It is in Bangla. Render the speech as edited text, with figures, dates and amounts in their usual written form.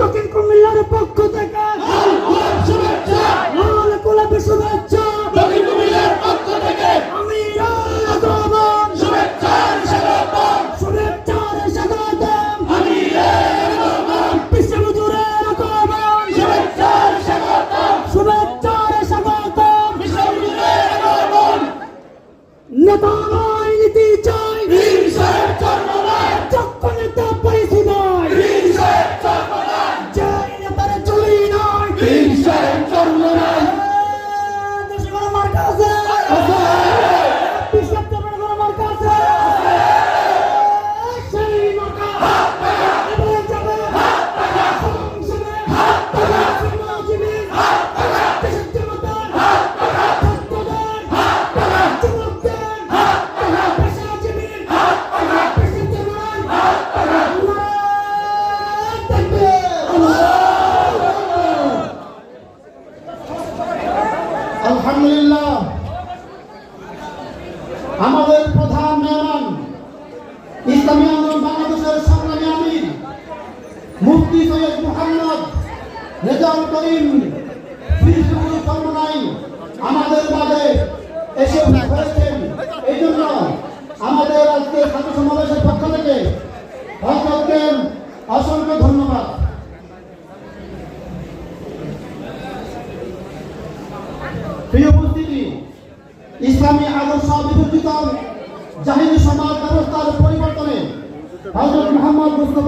দক্ষিণ কুমিল্লার পক্ষ থেকে শুভেচ্ছা লাল গোলাপি শুভেচ্ছা দক্ষিণ কুমিল্লার পক্ষ থেকে আমি আগমন শুভেচ্ছার স্বাগতম শুভেচ্ছার স্বাগতম আমি আগমন বিশ্বজুড়ে আগমন শুভেচ্ছার স্বাগতম শুভেচ্ছার স্বাগতম বিশ্বজুড়ে আগমন নেতা নয় নীতি চাই বীর সাহেব চর্মনায় চক্ষ নেতা পরিচয় নয় বীর সাহেব চর্মনায় জয় নেতার চুরি নয় বীর সাহেব চর্মনায় দেশে কোনো মার্কা আছে বিশ্বের কোনো মার্কা আছে সেই মার্কা এবার যাবে সংসদে সমাজজীবী দেশের জনতার ছাত্রদের যুবকদের পেশাজীবী দেশের জনগণ আলহামদুলিল্লাহ আমাদের প্রধান মেহমান ইসলামী আন্দোলন বাংলাদেশের সংগ্রামী আমির মুফতি সৈয়দ মুহাম্মদ রেজাউল করিম ফিরদৌসী চরমনাই আমাদের মাঝে এসে হয়েছেন। এই জন্য আমাদের আজকে ছাত্র সমাবেশের পক্ষ থেকে হজরতকে অসংখ্য ধন্যবাদ। প্রিয় উপস্থিতি, ইসলামী আদর্শ বিবর্তিত জাহিরি সমাজ ব্যবস্থার পরিবর্তনে হযরত মুহাম্মদ মুস্তাফা